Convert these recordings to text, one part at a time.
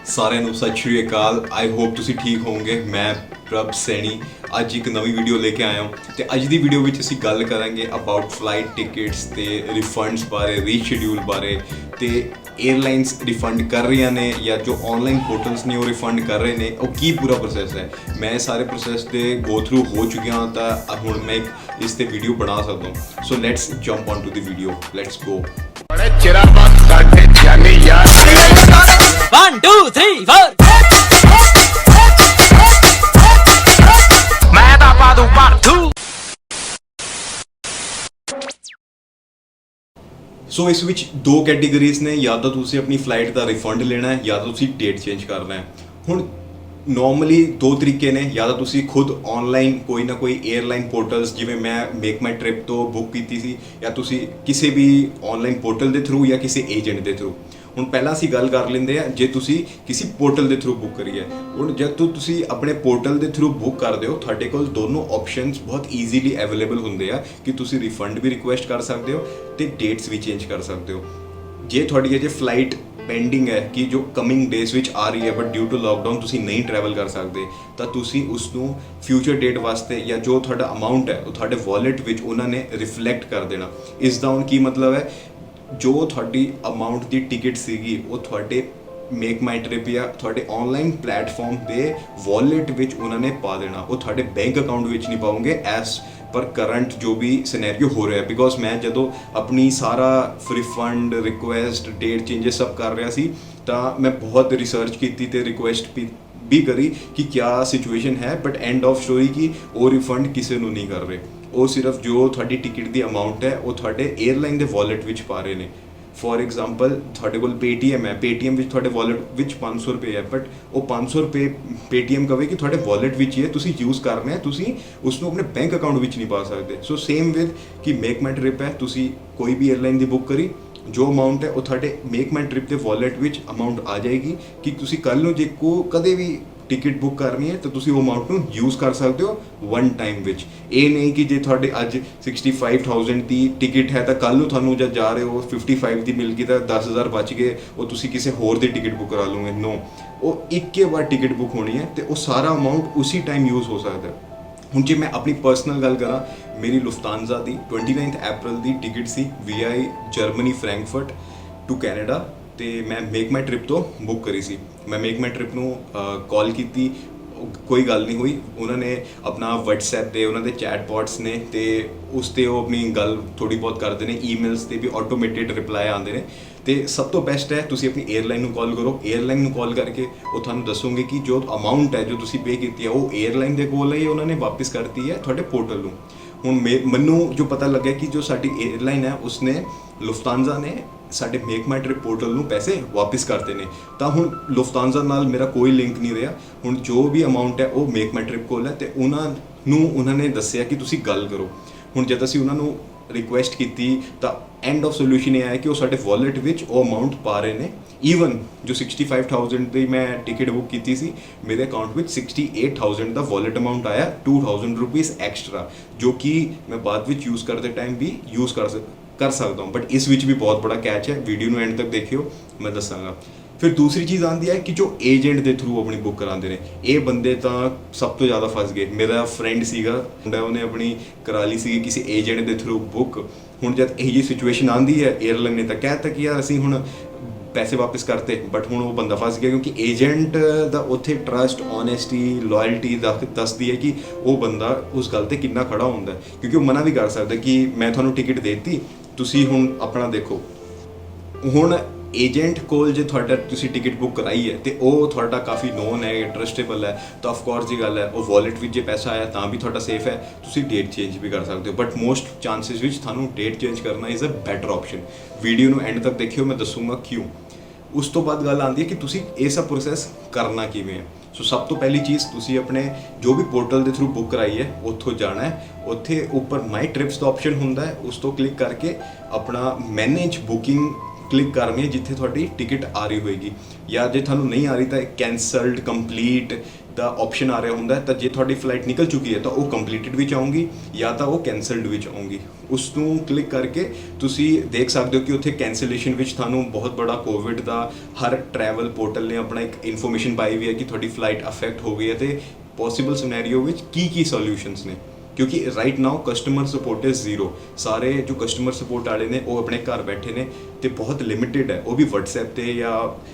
ਸਾਰਿਆਂ ਨੂੰ ਸਤਿ ਸ਼੍ਰੀ ਅਕਾਲ। ਆਈ ਹੋਪ ਤੁਸੀਂ ਠੀਕ ਹੋਵੋਗੇ। ਮੈਂ ਪ੍ਰਭ ਸੈਣੀ ਅੱਜ ਇੱਕ ਨਵੀਂ ਵੀਡੀਓ ਲੈ ਕੇ ਆਇਆ ਹਾਂ ਤੇ ਅੱਜ ਦੀ ਵੀਡੀਓ ਵਿੱਚ ਅਸੀਂ ਗੱਲ ਕਰਾਂਗੇ ਅਬਾਊਟ ਫਲਾਈਟ ਟਿਕਟਸ ਤੇ ਰਿਫੰਡਸ ਬਾਰੇ, ਰੀਸ਼ਡਿਊਲ ਬਾਰੇ ਤੇ 에ਅਰਲਾਈਨਸ ਰਿਫੰਡ ਕਰ ਰਹੀਆਂ ਨੇ ਜਾਂ ਜੋ ਆਨਲਾਈਨ ਪੋਰਟਲਸ ਨੇ ਉਹ ਰਿਫੰਡ ਕਰ ਰਹੇ ਨੇ, ਉਹ ਕੀ ਪੂਰਾ ਪ੍ਰੋਸੈਸ ਹੈ। ਮੈਂ ਸਾਰੇ ਪ੍ਰੋਸੈਸ ਦੇ ਗੋ ਥਰੂ ਹੋ ਚੁੱਕਿਆ ਹਾਂ ਤਾਂ ਹੁਣ ਮੈਂ ਇਸ ਤੇ ਵੀਡੀਓ ਬਣਾ ਸਕਦਾ ਹਾਂ। So let's jump on to the video, let's go. बड़े चिरा बाद साढ़े जाने यार 1 2 3 4 मैं तो पा दूं part 2। ਸੋ ਇਸ ਵਿੱਚ ਦੋ ਕੈਟੇਗਰੀਜ਼ ਨੇ, ਜਾਂ ਤਾਂ ਤੁਸੀਂ ਆਪਣੀ ਫਲਾਈਟ ਦਾ ਰਿਫੰਡ ਲੈਣਾ ਹੈ ਜਾਂ ਤਾਂ ਤੁਸੀਂ ਡੇਟ ਚੇਂਜ ਕਰਨਾ ਹੈ। ਹੁਣ ਨੋਰਮਲੀ ਦੋ ਤਰੀਕੇ ਨੇ, ਜਾਂ ਤਾਂ ਤੁਸੀਂ ਖੁਦ ਆਨਲਾਈਨ ਕੋਈ ਨਾ ਕੋਈ 에ਅਰਲਾਈਨ ਪੋਰਟਲਸ, ਜਿਵੇਂ ਮੈਂ ਮੇਕ ਮਾਈ ਟ੍ਰਿਪ ਤੋਂ ਬੁੱਕ ਕੀਤੀ ਸੀ, ਜਾਂ ਤੁਸੀਂ ਕਿਸੇ ਵੀ ਆਨਲਾਈਨ ਪੋਰਟਲ ਦੇ ਥਰੂ ਜਾਂ ਕਿਸੇ ਏਜੰਟ ਦੇ ਥਰੂ। ਹੁਣ ਪਹਿਲਾਂ ਅਸੀਂ ਗੱਲ ਕਰ ਲੈਂਦੇ ਆ ਜੇ ਤੁਸੀਂ ਕਿਸੇ ਪੋਰਟਲ ਦੇ ਥਰੂ ਬੁੱਕ ਕਰੀ ਹੈ। ਹੁਣ ਜਦ ਤੁਸੀਂ ਆਪਣੇ ਪੋਰਟਲ ਦੇ ਥਰੂ ਬੁੱਕ ਕਰਦੇ ਹੋ, ਤੁਹਾਡੇ ਕੋਲ ਦੋਨੋਂ ਆਪਸ਼ਨਸ ਬਹੁਤ ਈਜ਼ੀਲੀ ਅਵੇਲੇਬਲ ਹੁੰਦੇ ਆ ਕਿ ਤੁਸੀਂ ਰਿਫੰਡ ਵੀ ਰਿਕੁਐਸਟ ਕਰ ਸਕਦੇ ਹੋ ਤੇ ਡੇਟਸ ਵੀ ਚੇਂਜ ਕਰ ਸਕਦੇ ਹੋ। ਜੇ ਤੁਹਾਡੀ ਅਜੇ ਫਲਾਈਟ ਪੈਂਡਿੰਗ ਹੈ ਕਿ ਜੋ ਕਮਿੰਗ ਡੇਜ਼ ਵਿੱਚ ਆ ਰਹੀ ਹੈ ਬਟ ਡਿਊ ਟੂ ਲਾਕਡਾਊਨ ਤੁਸੀਂ ਨਹੀਂ ਟਰੈਵਲ ਕਰ ਸਕਦੇ, ਤਾਂ ਤੁਸੀਂ ਉਸ ਨੂੰ ਫਿਊਚਰ ਡੇਟ ਵਾਸਤੇ ਜਾਂ ਜੋ ਤੁਹਾਡਾ ਅਮਾਊਂਟ ਹੈ ਉਹ ਤੁਹਾਡੇ ਵਾਲਟ ਵਿੱਚ ਉਹਨਾਂ ਨੇ ਰਿਫਲੈਕਟ ਕਰ ਦੇਣਾ। ਇਸ ਦਾ ਹੁਣ ਕੀ ਮਤਲਬ ਹੈ, ਜੋ ਤੁਹਾਡੀ ਅਮਾਊਂਟ ਦੀ ਟਿਕਟ ਸੀਗੀ ਉਹ ਤੁਹਾਡੇ ਮੇਕ ਮਾਈ ਟ੍ਰਿਪ ਜਾਂ ਤੁਹਾਡੇ ਆਨਲਾਈਨ ਪਲੇਟਫਾਰਮ ਦੇ ਵਾਲਟ ਵਿੱਚ ਉਹਨਾਂ ਨੇ ਪਾ ਦੇਣਾ। ਉਹ ਤੁਹਾਡੇ ਬੈਂਕ ਅਕਾਊਂਟ ਵਿੱਚ ਨਹੀਂ ਪਾਉਂਗੇ ਐਸ ਪਰ ਕਰੰਟ ਜੋ ਵੀ ਸਿਨੈਰੀਓ ਹੋ ਰਿਹਾ। ਬਿਕੋਜ਼ ਮੈਂ ਜਦੋਂ ਆਪਣੀ ਸਾਰਾ ਰਿਫੰਡ ਰਿਕੁਐਸਟ ਡੇਟ ਚੇਂਜਸ ਸਭ ਕਰ ਰਿਹਾ ਸੀ ਤਾਂ ਮੈਂ ਬਹੁਤ ਰਿਸਰਚ ਕੀਤੀ ਤੇ ਰਿਕੁਐਸਟ ਵੀ ਕਰੀ ਕਿ ਕਿਆ ਸਿਚੁਏਸ਼ਨ ਹੈ, ਬਟ ਐਂਡ ਆਫ ਸਟੋਰੀ ਕਿ ਉਹ ਰਿਫੰਡ ਕਿਸੇ ਨੂੰ ਨਹੀਂ ਕਰ ਰਹੇ। ਉਹ ਸਿਰਫ ਜੋ ਤੁਹਾਡੀ ਟਿਕਟ ਦੀ ਅਮਾਊਂਟ ਹੈ ਉਹ ਤੁਹਾਡੇ 에ਅਰਲਾਈਨ ਦੇ ਵਾਲਟ ਵਿੱਚ ਪਾ ਰਹੇ ਨੇ। ਫੋਰ ਐਗਜ਼ਾਮਪਲ ਤੁਹਾਡੇ ਕੋਲ ਪੇਟੀਐਮ ਹੈ, ਪੇਟੀਐਮ ਵਿੱਚ ਤੁਹਾਡੇ ਵਾਲਟ ਵਿੱਚ 500 ਰੁਪਏ ਹੈ, ਬਟ ਉਹ 500 ਰੁਪਏ ਪੇਟੀਐਮ ਕਵੇ ਕਿ ਤੁਹਾਡੇ ਵਾਲਟ ਵਿੱਚ ਹੀ ਹੈ, ਤੁਸੀਂ ਯੂਜ਼ ਕਰਨਾ ਹੈ, ਤੁਸੀਂ ਉਸ ਨੂੰ ਆਪਣੇ ਬੈਂਕ ਅਕਾਊਂਟ ਵਿੱਚ ਨਹੀਂ ਪਾ ਸਕਦੇ। ਸੋ ਸੇਮ ਵਿਦ ਕਿ ਮੇਕ ਮਾਈ ਟ੍ਰਿਪ ਹੈ, ਤੁਸੀਂ ਕੋਈ ਵੀ 에ਅਰਲਾਈਨ ਦੀ ਬੁੱਕ ਕਰੀ, ਜੋ ਅਮਾਊਂਟ ਹੈ ਉਹ ਤੁਹਾਡੇ ਮੇਕ ਮਾਈ ਟ੍ਰਿਪ ਦੇ ਵਾਲਟ ਵਿੱਚ ਅਮਾਊਂਟ ਆ ਜਾਏਗੀ ਕਿ ਤੁਸੀਂ ਕੱਲ੍ਹ ਨੂੰ ਜੇ ਕਦੇ ਵੀ ਟਿਕਟ ਬੁੱਕ ਕਰਨੀ ਹੈ ਤਾਂ ਤੁਸੀਂ ਉਹ ਅਮਾਊਂਟ ਨੂੰ ਯੂਜ਼ ਕਰ ਸਕਦੇ ਹੋ ਵਨ ਟਾਈਮ ਵਿੱਚ। ਇਹ ਨਹੀਂ ਕਿ ਜੇ ਤੁਹਾਡੇ ਅੱਜ 65,000 ਦੀ ਟਿਕਟ ਹੈ ਤਾਂ ਕੱਲ੍ਹ ਨੂੰ ਤੁਹਾਨੂੰ ਜਦ ਜਾ ਰਹੇ ਹੋ 55 ਦੀ ਮਿਲ ਗਈ ਤਾਂ 10,000 ਬਚ ਗਏ, ਉਹ ਤੁਸੀਂ ਕਿਸੇ ਹੋਰ ਦੀ ਟਿਕਟ ਬੁੱਕ ਕਰਾ ਲਓਗੇ। ਨੋ, ਉਹ ਇੱਕੇ ਵਾਰ ਟਿਕਟ ਬੁੱਕ ਹੋਣੀ ਹੈ ਤੇ ਉਹ ਸਾਰਾ ਅਮਾਊਂਟ ਉਸੇ ਟਾਈਮ ਯੂਜ਼ ਹੋ ਸਕਦਾ ਹੈ। ਹੁਣ ਜੇ ਮੈਂ ਆਪਣੀ ਪਰਸਨਲ ਗੱਲ ਕਰਾਂ, ਮੇਰੀ ਲੁਫਤਾਨਜ਼ਾ ਦੀ 29 ਅਪ੍ਰੈਲ ਦੀ ਟਿਕਟ ਸੀ VI Germany Frankfurt to Canada ਤੇ ਮੈਂ ਮੇਕ ਮਾਈ ਟ੍ਰਿਪ ਤੋਂ ਬੁੱਕ ਕਰੀ ਸੀ। ਮੈਂ ਮੇਕ ਮਾਈ ਟ੍ਰਿਪ ਨੂੰ ਕਾਲ ਕੀਤੀ, ਕੋਈ ਗੱਲ ਨਹੀਂ ਹੋਈ। ਉਹਨਾਂ ਨੇ ਆਪਣਾ WhatsApp ਤੇ ਉਹਨਾਂ ਦੇ ਚੈਟ ਬੋਟਸ ਨੇ ਤੇ ਉਸ 'ਤੇ ਉਹ ਆਪਣੀ ਗੱਲ ਥੋੜ੍ਹੀ ਬਹੁਤ ਕਰਦੇ ਨੇ। ਈਮੇਲਸ 'ਤੇ ਵੀ ਆਟੋਮੇਟਿਡ ਰਿਪਲਾਈ ਆਉਂਦੇ ਨੇ। ਤੇ ਸਭ ਤੋਂ ਬੈਸਟ ਹੈ ਤੁਸੀਂ ਆਪਣੀ 에ਅਰਲਾਈਨ ਨੂੰ ਕਾਲ ਕਰੋ। 에ਅਰਲਾਈਨ ਨੂੰ ਕਾਲ ਕਰਕੇ ਉਹ ਤੁਹਾਨੂੰ ਦੱਸੋਗੇ ਕਿ ਜੋ ਅਮਾਊਂਟ ਹੈ ਜੋ ਤੁਸੀਂ ਪੇ ਕੀਤੀ ਹੈ ਉਹ 에ਅਰਲਾਈਨ ਦੇ ਕੋਲ ਹੈ, ਉਹਨਾਂ ਨੇ ਵਾਪਿਸ ਕਰਤੀ ਹੈ ਤੁਹਾਡੇ ਪੋਰਟਲ ਨੂੰ। ਹੁਣ ਮੈਨੂੰ ਜੋ ਪਤਾ ਲੱਗਿਆ ਕਿ ਜੋ ਸਾਡੀ 에ਅਰਲਾਈਨ ਹੈ ਉਸਨੇ ਲੁਫਤਾਨਜ਼ਾ ਨੇ ਸਾਡੇ ਮੇਕ ਮਾਈ ਟ੍ਰਿਪ ਪੋਰਟਲ ਨੂੰ ਪੈਸੇ ਵਾਪਿਸ ਕਰਤੇ ਨੇ। ਤਾਂ ਹੁਣ ਲੁਫਤਾਨਜ਼ਾ ਨਾਲ ਮੇਰਾ ਕੋਈ ਲਿੰਕ ਨਹੀਂ ਰਿਹਾ। ਹੁਣ ਜੋ ਵੀ ਅਮਾਊਂਟ ਹੈ ਉਹ ਮੇਕ ਮਾਈ ਟ੍ਰਿਪ ਕੋਲ ਹੈ ਤੇ ਉਹਨਾਂ ਨੇ ਦੱਸਿਆ ਕਿ ਤੁਸੀਂ ਗੱਲ ਕਰੋ। ਹੁਣ ਜਦ ਅਸੀਂ ਉਹਨਾਂ ਨੂੰ ਰਿਕੁਐਸਟ ਕੀਤੀ ਤਾਂ ਐਂਡ ਆਫ ਸੋਲਿਊਸ਼ਨ ਇਹ ਆਇਆ ਕਿ ਉਹ ਸਾਡੇ ਵਾਲਟ ਵਿੱਚ ਉਹ ਅਮਾਊਂਟ ਪਾ ਰਹੇ ਨੇ। ਈਵਨ ਜੋ 65,000 ਦੀ ਮੈਂ ਟਿਕਟ ਬੁੱਕ ਕੀਤੀ ਸੀ, ਮੇਰੇ ਅਕਾਊਂਟ ਵਿੱਚ 68,000 ਦਾ ਵਾਲਟ ਅਮਾਊਂਟ ਆਇਆ, 2,000 ਰੁਪੀਸ ਐਕਸਟਰਾ, ਜੋ ਕਿ ਮੈਂ ਬਾਅਦ ਵਿੱਚ ਯੂਜ਼ ਕਰਦੇ ਟਾਈਮ ਵੀ ਯੂਜ਼ ਕਰ ਸਕਦਾ ਹਾਂ। ਬਟ ਇਸ ਵਿੱਚ ਵੀ ਬਹੁਤ ਬੜਾ ਕੈਚ ਹੈ, ਵੀਡੀਓ ਨੂੰ ਐਂਡ ਤੱਕ ਦੇਖਿਓ, ਮੈਂ ਦੱਸਾਂਗਾ। ਫਿਰ ਦੂਸਰੀ ਚੀਜ਼ ਆਉਂਦੀ ਹੈ ਕਿ ਜੋ ਏਜੰਟ ਦੇ ਥਰੂ ਆਪਣੀ ਬੁੱਕ ਕਰਾਉਂਦੇ ਨੇ, ਇਹ ਬੰਦੇ ਤਾਂ ਸਭ ਤੋਂ ਜ਼ਿਆਦਾ ਫਸ ਗਏ। ਮੇਰਾ ਫਰੈਂਡ ਸੀਗਾ, ਉਹਨੇ ਆਪਣੀ ਕਰਾ ਲਈ ਸੀ ਕਿਸੇ ਏਜੰਟ ਦੇ ਥਰੂ ਬੁੱਕ। ਹੁਣ ਜਦ ਇਹ ਜਿਹੀ ਸਿਚੁਏਸ਼ਨ ਆਉਂਦੀ ਹੈ, 에ਅਰਲਾਈਨ ਨੇ ਤਾਂ ਕਹਿ ਤਾ ਕਿ ਯਾਰ ਅਸੀਂ ਹੁਣ ਪੈਸੇ ਵਾਪਸ ਕਰਤੇ, ਬਟ ਹੁਣ ਉਹ ਬੰਦਾ ਫਸ ਗਿਆ ਕਿਉਂਕਿ ਏਜੰਟ ਦਾ ਉੱਥੇ ਟਰਸਟ, ਓਨੈਸਟੀ, ਲਾਇਲਟੀ ਦੱਸਦੀ ਹੈ ਕਿ ਉਹ ਬੰਦਾ ਉਸ ਗੱਲ 'ਤੇ ਕਿੰਨਾ ਖੜਾ ਹੁੰਦਾ, ਕਿਉਂਕਿ ਉਹ ਮਨਾ ਵੀ ਕਰ ਸਕਦਾ ਕਿ ਮੈਂ ਤੁਹਾਨੂੰ ਟਿਕਟ ਦੇ ਦਿੱਤੀ, ਤੁਸੀਂ ਹੁਣ ਆਪਣਾ ਦੇਖੋ। ਹੁਣ ਏਜੰਟ ਕੋਲ ਜੇ ਤੁਸੀਂ ਟਿਕਟ ਬੁੱਕ ਕਰਾਈ ਹੈ ਤੇ ਉਹ ਤੁਹਾਡਾ ਕਾਫੀ ਨੋਨ ਹੈ, ਟਰਸਟੇਬਲ ਹੈ, ਤਾਂ ਆਫਕੋਰਸ ਦੀ ਗੱਲ ਹੈ ਉਹ ਵਾਲਟ ਵਿੱਚ ਜੇ ਪੈਸਾ ਆਇਆ ਤਾਂ ਵੀ ਤੁਹਾਡਾ ਸੇਫ ਹੈ, ਤੁਸੀਂ ਡੇਟ ਚੇਂਜ ਵੀ ਕਰ ਸਕਦੇ ਹੋ। ਬਟ ਮੋਸਟ ਚਾਂਸਿਸ ਵਿੱਚ ਤੁਹਾਨੂੰ ਡੇਟ ਚੇਂਜ ਕਰਨਾ is a better option. Video ਨੂੰ ਐਂਡ ਤੱਕ ਦੇਖਿਓ, ਮੈਂ ਦੱਸੂਗਾ ਕਿਉਂ। ਉਸ ਤੋਂ ਬਾਅਦ ਗੱਲ ਆਉਂਦੀ ਹੈ ਕਿ ਤੁਸੀਂ ਇਹ ਸਭ ਪ੍ਰੋਸੈਸ ਕਰਨਾ ਕਿਵੇਂ ਹੈ। ਸੋ ਸਭ ਤੋਂ ਪਹਿਲੀ ਚੀਜ਼, ਤੁਸੀਂ ਆਪਣੇ ਜੋ ਵੀ ਪੋਰਟਲ ਦੇ ਥਰੂ ਬੁੱਕ ਕਰਾਈ ਹੈ ਉੱਥੋਂ ਜਾਣਾ ਹੈ। ਉੱਥੇ ਉੱਪਰ ਮਾਈ ਟ੍ਰਿਪਸ ਦਾ ਆਪਸ਼ਨ ਹੁੰਦਾ ਹੈ, ਉਸ ਤੋਂ ਕਲਿੱਕ ਕਰਕੇ ਆਪਣਾ ਮੈਨੇਜ ਬੁਕਿੰਗ ਕਲਿੱਕ ਕਰਨੀ ਹੈ ਜਿੱਥੇ ਤੁਹਾਡੀ ਟਿਕਟ ਆ ਰਹੀ ਹੋਏਗੀ, ਜਾਂ ਜੇ ਤੁਹਾਨੂੰ ਨਹੀਂ ਆ ਰਹੀ ਤਾਂ ਕੈਂਸਲਡ ਕੰਪਲੀਟ ਦਾ ਆਪਸ਼ਨ ਆ ਰਿਹਾ ਹੁੰਦਾ ਹੈ। ਤਾਂ ਜੇ ਤੁਹਾਡੀ ਫਲਾਈਟ ਨਿਕਲ ਚੁੱਕੀ ਹੈ ਤਾਂ ਉਹ ਕੰਪਲੀਟਡ ਵਿੱਚ ਆਉਂਗੀ ਜਾਂ ਤਾਂ ਉਹ ਕੈਂਸਲਡ ਵਿੱਚ ਆਉਂਗੀ। ਉਸ ਨੂੰ ਕਲਿੱਕ ਕਰਕੇ ਤੁਸੀਂ ਦੇਖ ਸਕਦੇ ਹੋ ਕਿ ਉੱਥੇ ਕੈਂਸਲੇਸ਼ਨ ਵਿੱਚ ਤੁਹਾਨੂੰ ਬਹੁਤ ਬੜਾ ਕੋਵਿਡ ਦਾ ਹਰ ਟਰੈਵਲ ਪੋਰਟਲ ਨੇ ਆਪਣਾ ਇੱਕ ਇਨਫੋਰਮੇਸ਼ਨ ਪਾਈ ਵੀ ਹੈ ਕਿ ਤੁਹਾਡੀ ਫਲਾਈਟ ਅਫੈਕਟ ਹੋ ਗਈ ਹੈ ਤੇ ਪੋਸੀਬਲ ਸਿਨੈਰੀਓ ਵਿੱਚ ਕੀ ਸੋਲਿਊਸ਼ਨਸ ਨੇ। ਕਿਉਂਕਿ right now customer support is zero. ਸਾਰੇ ਜੋ ਕਸਟਮਰ ਸਪੋਰਟ ਵਾਲੇ ਨੇ ਉਹ ਆਪਣੇ ਘਰ ਬੈਠੇ ਨੇ ਤੇ ਬਹੁਤ ਲਿਮਿਟਿਡ ਹੈ, ਉਹ ਵੀ WhatsApp ਤੇ ਜਾਂ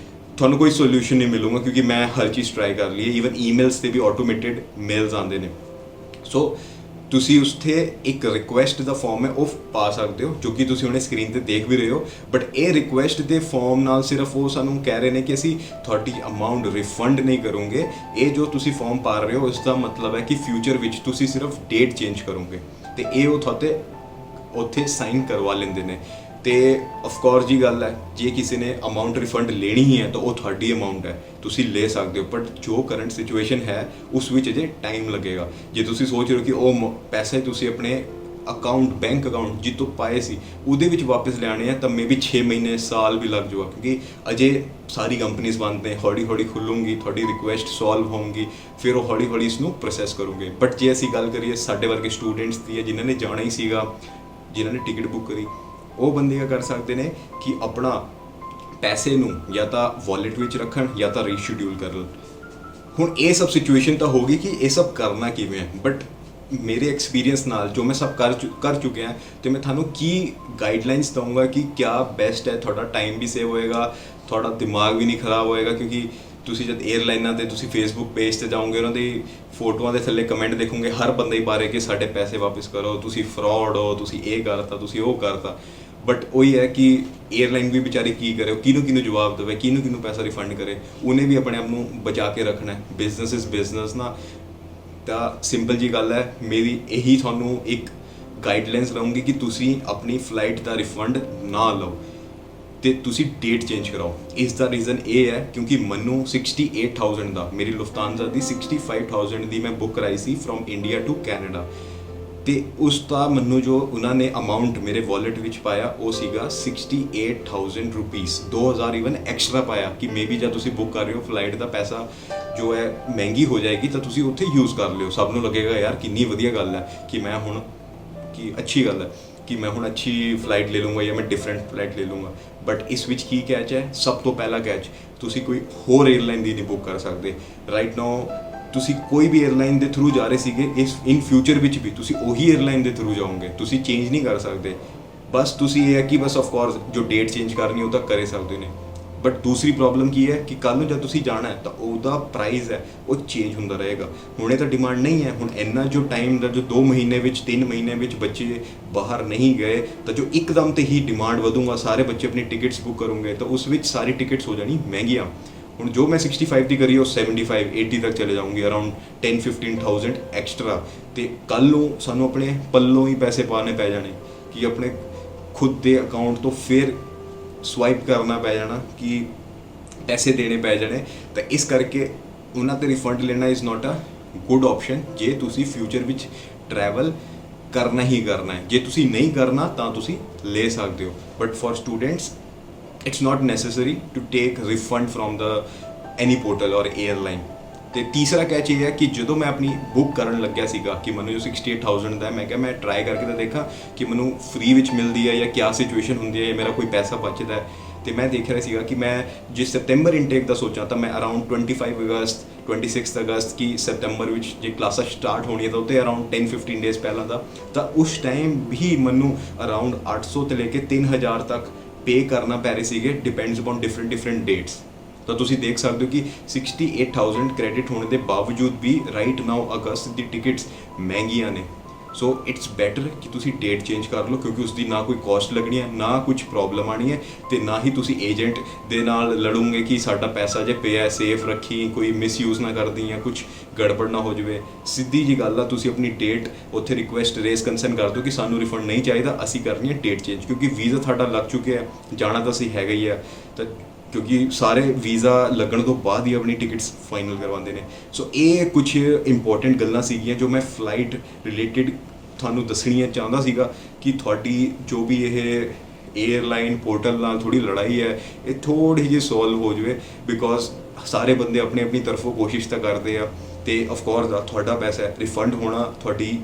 ਤੁਹਾਨੂੰ ਕੋਈ ਸੋਲਿਊਸ਼ਨ ਨਹੀਂ ਮਿਲੂਗਾ ਕਿਉਂਕਿ ਮੈਂ ਹਰ ਚੀਜ਼ ਟਰਾਈ ਕਰ ਲਈ ਹੈ। ਈਵਨ ਈਮੇਲਸ ਤੇ ਵੀ ਆਟੋਮੇਟਿਡ ਮੇਲਸ ਆਉਂਦੇ ਨੇ। ਸੋ ਤੁਸੀਂ ਉੱਥੇ ਇੱਕ ਰਿਕੁਐਸਟ ਦਾ ਫਾਰਮ ਹੈ ਉਹ ਪਾ ਸਕਦੇ ਹੋ, ਜੋ ਕਿ ਤੁਸੀਂ ਹੁਣੇ ਸਕਰੀਨ ਤੇ ਦੇਖ ਵੀ ਰਹੇ ਹੋ। ਬਟ ਇਹ ਰਿਕੁਐਸਟ ਦੇ ਫਾਰਮ ਨਾਲ ਸਿਰਫ ਉਹ ਸਾਨੂੰ ਕਹਿ ਰਹੇ ਨੇ ਕਿ ਅਸੀਂ ਤੁਹਾਡੀ ਅਮਾਊਂਟ ਰਿਫੰਡ ਨਹੀਂ ਕਰੋਗੇ। ਇਹ ਜੋ ਤੁਸੀਂ ਫਾਰਮ ਪਾ ਰਹੇ ਹੋ ਇਸ ਦਾ ਮਤਲਬ ਹੈ ਕਿ ਫਿਊਚਰ ਵਿੱਚ ਤੁਸੀਂ ਸਿਰਫ ਡੇਟ ਚੇਂਜ ਕਰੋਗੇ ਤੇ ਇਹ ਉਹ ਤੁਹਾਡੇ ਉੱਥੇ ਸਾਈਨ ਕਰਵਾ ਲੈਂਦੇ ਨੇ। ਤੇ ਆਫ ਕੋਰਸ ਜੀ ਗੱਲ ਹੈ, ਜੇ ਕਿਸੇ ਨੇ ਅਮਾਊਂਟ ਰਿਫੰਡ ਲੈਣੀ ਹੀ ਹੈ ਤਾਂ ਉਹ ਤੁਹਾਡੀ ਅਮਾਊਂਟ ਹੈ, ਤੁਸੀਂ ਲੈ ਸਕਦੇ ਹੋ। ਬਟ ਜੋ ਕਰੰਟ ਸਿਚੁਏਸ਼ਨ ਹੈ ਉਸ ਵਿੱਚ ਅਜੇ ਟਾਈਮ ਲੱਗੇਗਾ। ਜੇ ਤੁਸੀਂ ਸੋਚ ਰਹੇ ਹੋ ਕਿ ਉਹ ਪੈਸੇ ਤੁਸੀਂ ਆਪਣੇ ਅਕਾਊਂਟ ਬੈਂਕ ਅਕਾਊਂਟ ਜਿੱਤੋਂ ਪਾਏ ਸੀ ਉਹਦੇ ਵਿੱਚ ਵਾਪਸ ਲਿਆਣੇ ਆ ਤਾਂ ਮੇਬੀ 6 ਮਹੀਨੇ ਸਾਲ ਵੀ ਲੱਗ ਜਾਊਗਾ, ਕਿਉਂਕਿ ਅਜੇ ਸਾਰੀ ਕੰਪਨੀਆਂ ਬੰਦ ਨੇ। ਹੌਲੀ ਹੌਲੀ ਖੁੱਲੂਗੀ, ਤੁਹਾਡੀ ਰਿਕੁਐਸਟ ਸੋਲਵ ਹੋਊਗੀ, ਫਿਰ ਉਹ ਹੌਲੀ ਹੌਲੀ ਇਸ ਨੂੰ ਪ੍ਰੋਸੈਸ ਕਰੋਗੇ। ਬਟ ਜੇ ਅਸੀਂ ਗੱਲ ਕਰੀਏ ਸਾਡੇ ਵਰਗੇ ਸਟੂਡੈਂਟਸ ਦੀ ਹੈ ਜਿਨ੍ਹਾਂ ਨੇ ਜਾਣਾ ਹੀ ਸੀਗਾ, ਜਿਨ੍ਹਾਂ ਨੇ ਟਿਕਟ ਬੁੱਕ ਕਰੀ, ਉਹ ਬੰਦੇ ਕੀ ਕਰ ਸਕਦੇ ਨੇ ਕਿ ਆਪਣਾ ਪੈਸੇ ਨੂੰ ਜਾਂ ਤਾਂ ਵਾਲਟ ਵਿੱਚ ਰੱਖਣ ਜਾਂ ਤਾਂ ਰੀਸ਼ਡਿਊਲ ਕਰਨ। ਹੁਣ ਇਹ ਸਭ ਸਿਚੁਏਸ਼ਨ ਤਾਂ ਹੋਗੀ ਕਿ ਇਹ ਸਭ ਕਰਨਾ ਕਿਵੇਂ ਹੈ। ਬਟ ਮੇਰੇ ਐਕਸਪੀਰੀਅੰਸ ਨਾਲ ਜੋ ਮੈਂ ਸਭ ਕਰ ਚੁੱਕਿਆ ਤੇ ਮੈਂ ਤੁਹਾਨੂੰ ਕੀ ਗਾਈਡਲਾਈਨਸ ਦਊਂਗਾ ਕਿ ਕਿਆ ਬੈਸਟ ਹੈ। ਤੁਹਾਡਾ ਟਾਈਮ ਵੀ ਸੇਵ ਹੋਏਗਾ, ਤੁਹਾਡਾ ਦਿਮਾਗ ਵੀ ਨਹੀਂ ਖਰਾਬ ਹੋਏਗਾ, ਕਿਉਂਕਿ ਤੁਸੀਂ ਜਦ 에ਅਰਲਾਈਨਾਂ ਤੇ ਤੁਸੀਂ ਫੇਸਬੁੱਕ ਪੇਜ ਤੇ ਜਾਓਗੇ ਉਹਨਾਂ ਦੀ ਫੋਟੋਆਂ ਦੇ ਥੱਲੇ ਕਮੈਂਟ ਦੇਖੋਗੇ, ਹਰ ਬੰਦੇ ਹੀ ਪਾ ਰਹੇ ਕਿ ਸਾਡੇ ਪੈਸੇ ਵਾਪਸ ਕਰੋ, ਤੁਸੀਂ ਫਰਾਡ ਹੋ, ਤੁਸੀਂ ਇਹ ਕਰਤਾ, ਤੁਸੀਂ ਉਹ ਕਰਤਾ। ਬਟ ਉਹੀ ਹੈ ਕਿ 에ਅਰਲਾਈਨ ਵੀ ਵਿਚਾਰੀ ਕੀ ਕਰੇ, ਕਿਹਨੂੰ ਜਵਾਬ ਦੇਵੇ, ਕਿਹਨੂੰ ਪੈਸਾ ਰਿਫੰਡ ਕਰੇ। ਉਹਨੇ ਵੀ ਆਪਣੇ ਆਪ ਨੂੰ ਬਚਾ ਕੇ ਰੱਖਣਾ ਹੈ। ਬਿਜ਼ਨਸ ਇਜ਼ ਬਿਜ਼ਨਸ ਨਾ। ਤਾਂ ਸਿੰਪਲ ਜੀ ਗੱਲ ਹੈ, ਮੇਰੀ ਇਹੀ ਤੁਹਾਨੂੰ ਇੱਕ ਗਾਈਡਲਾਈਨਸ ਰਹੂੰਗੀ ਕਿ ਤੁਸੀਂ ਆਪਣੀ ਫਲਾਈਟ ਦਾ ਰਿਫੰਡ ਨਾ ਲਓ ਤੇ ਤੁਸੀਂ ਡੇਟ ਚੇਂਜ ਕਰਾਓ। ਇਸ ਦਾ ਰੀਜ਼ਨ ਇਹ ਹੈ ਕਿਉਂਕਿ ਮੈਨੂੰ 68,000 ਦਾ, ਮੇਰੀ ਲੁਫਤਾਨਜ਼ਾ ਦੀ 65,000 ਦੀ ਮੈਂ ਬੁੱਕ ਕਰਾਈ ਸੀ ਫਰੋਮ ਇੰਡੀਆ ਟੂ ਕੈਨੇਡਾ ਤੇ ਉਸ ਦਾ ਮੈਨੂੰ ਜੋ ਉਹਨਾਂ ਨੇ ਅਮਾਊਂਟ ਮੇਰੇ ਵਾਲਟ ਵਿੱਚ ਪਾਇਆ ਉਹ ਸੀਗਾ 68,000 ਰੁਪੀਸ। 2,000 ਈਵਨ ਐਕਸਟਰਾ ਪਾਇਆ ਕਿ ਮੇਬੀ ਜਦ ਤੁਸੀਂ ਬੁੱਕ ਕਰ ਰਹੇ ਹੋ ਫਲਾਈਟ ਦਾ ਪੈਸਾ ਜੋ ਹੈ ਮਹਿੰਗੀ ਹੋ ਜਾਏਗੀ ਤਾਂ ਤੁਸੀਂ ਉੱਥੇ ਯੂਜ਼ ਕਰ ਲਿਓ। ਸਭ ਨੂੰ ਲੱਗੇਗਾ ਯਾਰ ਕਿੰਨੀ ਵਧੀਆ ਗੱਲ ਹੈ ਕਿ ਮੈਂ ਹੁਣ ਕਿ ਅੱਛੀ ਗੱਲ ਹੈ ਕਿ ਮੈਂ ਹੁਣ ਅੱਛੀ ਫਲਾਈਟ ਲੈ ਲੂੰਗਾ ਜਾਂ ਮੈਂ ਡਿਫਰੈਂਟ ਫਲਾਈਟ ਲੈ ਲੂੰਗਾ। ਬਟ ਇਸ ਵਿੱਚ ਕੀ ਕੈਚ ਹੈ? ਸਭ ਤੋਂ ਪਹਿਲਾ ਕੈਚ, ਤੁਸੀਂ ਕੋਈ ਹੋਰ 에ਅਰਲਾਈਨ ਦੀ ਨਹੀਂ ਬੁੱਕ ਕਰ ਸਕਦੇ। ਰਾਈਟ ਨਾਓ ਤੁਸੀਂ ਕੋਈ ਵੀ 에ਅਰਲਾਈਨ ਦੇ ਥਰੂ ਜਾ ਰਹੇ ਸੀਗੇ, ਇਸ ਇਨ ਫਿਊਚਰ ਵਿੱਚ ਵੀ ਤੁਸੀਂ ਉਹੀ 에ਅਰਲਾਈਨ ਦੇ ਥਰੂ ਜਾਓਗੇ, ਤੁਸੀਂ ਚੇਂਜ ਨਹੀਂ ਕਰ ਸਕਦੇ। ਬਸ ਤੁਸੀਂ ਇਹ ਹੈ ਕਿ ਬਸ ਆਫ ਕੋਰਸ ਜੋ ਡੇਟ ਚੇਂਜ ਕਰਨੀ ਉਹ ਤਾਂ ਕਰੇ ਸਕਦੇ ਨੇ। ਬਟ ਦੂਸਰੀ ਪ੍ਰੋਬਲਮ ਕੀ ਹੈ ਕਿ ਕੱਲ੍ਹ ਨੂੰ ਜਦ ਤੁਸੀਂ ਜਾਣਾ ਹੈ ਤਾਂ ਉਹਦਾ ਪ੍ਰਾਈਸ ਹੈ ਉਹ ਚੇਂਜ ਹੁੰਦਾ ਰਹੇਗਾ। ਹੁਣੇ ਤਾਂ ਡਿਮਾਂਡ ਨਹੀਂ ਹੈ, ਹੁਣ ਇੰਨਾ ਜੋ ਟਾਈਮ ਦਾ ਜੋ 2 ਮਹੀਨੇ ਵਿੱਚ 3 ਮਹੀਨੇ ਵਿੱਚ ਬੱਚੇ ਬਾਹਰ ਨਹੀਂ ਗਏ ਤਾਂ ਜੋ ਇੱਕਦਮ ਤੇ ਹੀ ਡਿਮਾਂਡ ਵਧੂਗਾ, ਸਾਰੇ ਬੱਚੇ ਆਪਣੀ ਟਿਕਟਸ ਬੁੱਕ ਕਰੋਗੇ ਤਾਂ ਉਸ ਵਿੱਚ ਸਾਰੀ ਟਿਕਟਸ ਹੋ ਜਾਣੀ ਮਹਿੰਗੀਆਂ। ਹੁਣ ਜੋ ਮੈਂ 65 ਦੀ ਕਰੀ ਉਹ 75 80 ਤੱਕ ਚਲੇ ਜਾਊਂਗੀ, ਅਰਾਊਂਡ 10-15,000 ਐਕਸਟਰਾ। ਤੇ ਕੱਲ੍ਹ ਨੂੰ ਸਾਨੂੰ ਆਪਣੇ ਪੱਲੋਂ ਹੀ ਪੈਸੇ ਪਾਣੇ ਪੈ ਜਾਣੇ ਕਿ ਆਪਣੇ ਖੁਦ ਦੇ ਅਕਾਊਂਟ ਤੋਂ ਫਿਰ ਸਵਾਈਪ ਕਰਨਾ ਪੈ ਜਾਣਾ ਕਿ ਪੈਸੇ ਦੇਣੇ ਪੈ ਜਾਣੇ। ਤਾਂ ਇਸ ਕਰਕੇ ਉਹਨਾਂ ਤੇ ਰਿਫੰਡ ਲੈਣਾ is not a good option ਜੇ ਤੁਸੀਂ ਫਿਊਚਰ ਵਿੱਚ ਟਰੈਵਲ ਕਰਨਾ ਹੀ ਕਰਨਾ ਹੈ। ਜੇ ਤੁਸੀਂ ਨਹੀਂ ਕਰਨਾ ਤਾਂ ਤੁਸੀਂ ਲੈ ਸਕਦੇ ਹੋ। But for students it's not necessary to take refund from the any portal or airline. ਤੇ ਤੀਸਰਾ ਕੈਚ ਇਹ ਹੈ ਕਿ ਜਦੋਂ ਮੈਂ ਆਪਣੀ ਬੁੱਕ ਕਰਨ ਲੱਗਿਆ ਸੀਗਾ ਕਿ ਮੈਨੂੰ ਜੋ 68,000 ਦਾ ਮੈਂ ਕਿਹਾ ਮੈਂ ਟਰਾਈ ਕਰਕੇ ਤਾਂ ਦੇਖਾਂ ਕਿ ਮੈਨੂੰ ਫ੍ਰੀ ਵਿੱਚ ਮਿਲਦੀ ਹੈ ਜਾਂ ਕਿਆ ਸਿਚੁਏਸ਼ਨ ਹੁੰਦੀ ਹੈ ਜਾਂ ਮੇਰਾ ਕੋਈ ਪੈਸਾ ਬਚਦਾ ਹੈ। ਤੇ ਮੈਂ ਦੇਖ ਰਿਹਾ ਸੀਗਾ ਕਿ ਮੈਂ ਜੇ ਸਤੰਬਰ ਇਨਟੇਕ ਦਾ ਸੋਚਾਂ ਤਾਂ ਮੈਂ ਅਰਾਊਂਡ 25 ਅਗਸਤ 26 ਅਗਸਤ ਕੀ ਸਤੰਬਰ ਵਿੱਚ ਜੇ ਕਲਾਸਾਂ ਸਟਾਰਟ ਹੋਣੀ ਹੈ ਤਾਂ ਉੱਤੇ ਅਰਾਊਂਡ 10-15 ਡੇਜ਼ ਪਹਿਲਾਂ ਦਾ ਤਾਂ ਉਸ ਟਾਈਮ ਵੀ ਮੈਨੂੰ ਅਰਾਊਂਡ 800 ਤੋਂ ਲੈ ਕੇ 3,000 ਤੱਕ ਪੇ ਕਰਨਾ ਪੈ ਰਹੇ ਸੀਗੇ, ਡਿਪੈਂਡਸ ਅਪੋਨ ਡਿਫਰੈਂਟ ਡੇਟਸ। ਤਾਂ ਤੁਸੀਂ ਦੇਖ ਸਕਦੇ ਹੋ ਕਿ 68,000 ਕ੍ਰੈਡਿਟ ਹੋਣ ਦੇ ਬਾਵਜੂਦ ਵੀ ਰਾਈਟ ਨਾਓ ਅਗਸਤ ਦੀ ਟਿਕਟਸ ਮਹਿੰਗੀਆਂ ਨੇ। ਸੋ ਇਟਸ ਬੈਟਰ ਕਿ ਤੁਸੀਂ ਡੇਟ ਚੇਂਜ ਕਰ ਲਓ ਕਿਉਂਕਿ ਉਸ ਦੀ ਨਾ ਕੋਈ ਕਾਸਟ ਲੱਗਣੀ ਹੈ, ਨਾ ਕੁਝ ਪ੍ਰੋਬਲਮ ਆਣੀ ਹੈ ਤੇ ਨਾ ਹੀ ਤੁਸੀਂ ਏਜੰਟ ਦੇ ਨਾਲ ਲੜੋਗੇ ਕਿ ਸਾਡਾ ਪੈਸਾ ਜੇ ਪਿਆ ਸੇਫ ਰੱਖੀ, ਕੋਈ ਮਿਸਯੂਜ਼ ਨਾ ਕਰਦੀ ਜਾਂ ਕੁਝ ਗੜਬੜ ਨਾ ਹੋ ਜਾਵੇ। ਸਿੱਧੀ ਜੀ ਗੱਲ ਆ, ਤੁਸੀਂ ਆਪਣੀ ਡੇਟ ਉੱਥੇ ਰਿਕੁਐਸਟ ਰੇਜ਼ ਕੰਸਰਨ ਕਰ ਦਿਓ ਕਿ ਸਾਨੂੰ ਰਿਫੰਡ ਨਹੀਂ ਚਾਹੀਦਾ, ਅਸੀਂ ਕਰਨੀ ਹੈ ਡੇਟ ਚੇਂਜ ਕਿਉਂਕਿ ਵੀਜ਼ਾ ਤੁਹਾਡਾ ਲੱਗ ਚੁੱਕਿਆ, ਜਾਣਾ ਤਾਂ ਅਸੀਂ ਹੈਗਾ ਹੀ ਆ। ਤਾਂ ਕਿਉਂਕਿ ਸਾਰੇ ਵੀਜ਼ਾ ਲੱਗਣ ਤੋਂ ਬਾਅਦ ਹੀ ਆਪਣੀ ਟਿਕਟਸ ਫਾਈਨਲ ਕਰਵਾਉਂਦੇ ਨੇ। ਸੋ ਇਹ ਕੁਝ ਇੰਪੋਰਟੈਂਟ ਗੱਲਾਂ ਸੀਗੀਆਂ ਜੋ ਮੈਂ ਫਲਾਈਟ ਰਿਲੇਟਿਡ ਤੁਹਾਨੂੰ ਦੱਸਣੀਆਂ ਚਾਹੁੰਦਾ ਸੀਗਾ ਕਿ ਤੁਹਾਡੀ ਜੋ ਵੀ ਇਹ 에ਅਰਲਾਈਨ ਪੋਰਟਲ ਨਾਲ ਥੋੜੀ ਲੜਾਈ ਹੈ, ਇਹ ਥੋੜੀ ਜਿਹੀ ਸੋਲਵ ਹੋ ਜਾਵੇ ਬਿਕੋਜ਼ ਸਾਰੇ ਬੰਦੇ ਆਪਣੀ ਆਪਣੀ ਤਰਫੋਂ ਕੋਸ਼ਿਸ਼ ਤਾਂ ਕਰਦੇ ਆ ਤੇ ਆਫ ਕੋਰਸ ਤੁਹਾਡਾ ਪੈਸਾ ਹੈ ਰਿਫੰਡ ਹੋਣਾ ਤੁਹਾਡੀ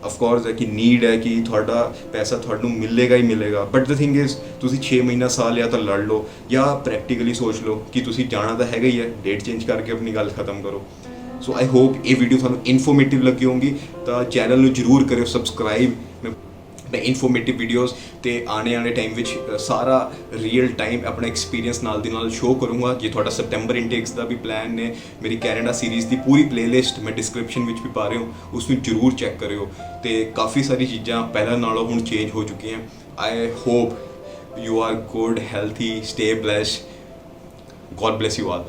ਆਫ ਕੋਰਸ ਹੈ ਕਿ ਨੀਡ ਹੈ ਕਿ ਤੁਹਾਡਾ ਪੈਸਾ ਤੁਹਾਨੂੰ ਮਿਲੇਗਾ ਹੀ ਮਿਲੇਗਾ ਬਟ ਦ ਥਿੰਗ ਇਜ਼ ਤੁਸੀਂ 6 ਮਹੀਨਾ ਸਾਲ ਜਾਂ ਤਾਂ ਲੜ ਲਓ ਜਾਂ ਪ੍ਰੈਕਟੀਕਲੀ ਸੋਚ ਲਓ ਕਿ ਤੁਸੀਂ ਜਾਣਾ ਤਾਂ ਹੈਗਾ ਹੀ ਹੈ, ਡੇਟ ਚੇਂਜ ਕਰਕੇ ਆਪਣੀ ਗੱਲ ਖਤਮ ਕਰੋ। ਸੋ ਆਈ ਹੋਪ ਇਹ ਵੀਡੀਓ ਤੁਹਾਨੂੰ ਇਨਫੋਰਮੇਟਿਵ ਲੱਗੀ ਹੋਊਗੀ ਤਾਂ ਚੈਨਲ ਨੂੰ ਜਰੂਰ ਕਰਿਓ ਸਬਸਕ੍ਰਾਈਬ। ਮੈਂ ਇਨਫੋਰਮੇਟਿਵ ਵੀਡੀਓਜ਼ ਤੇ ਆਉਣੇ ਵਾਲੇ ਟਾਈਮ ਵਿੱਚ ਸਾਰਾ ਰੀਅਲ ਟਾਈਮ ਆਪਣਾ ਐਕਸਪੀਰੀਅੰਸ ਨਾਲ ਦੀ ਨਾਲ ਸ਼ੋਅ ਕਰੂੰਗਾ। ਜੇ ਤੁਹਾਡਾ ਸੈਪਟੈਂਬਰ ਇਨਟੇਕਸ ਦਾ ਵੀ ਪਲਾਨ ਨੇ, ਮੇਰੀ ਕੈਨੇਡਾ ਸੀਰੀਜ਼ ਦੀ ਪੂਰੀ ਪਲੇਲਿਸਟ ਮੈਂ ਡਿਸਕ੍ਰਿਪਸ਼ਨ ਵਿੱਚ ਵੀ ਪਾ ਰਿਹਾ ਹਾਂ, ਉਸ ਨੂੰ ਜਰੂਰ ਚੈੱਕ ਕਰਿਓ ਤੇ ਕਾਫੀ ਸਾਰੀ ਚੀਜ਼ਾਂ ਪਹਿਲਾਂ ਨਾਲੋਂ ਹੁਣ ਚੇਂਜ ਹੋ ਚੁੱਕੀਆਂ। I hope you are good, healthy, stay blessed, God bless you all.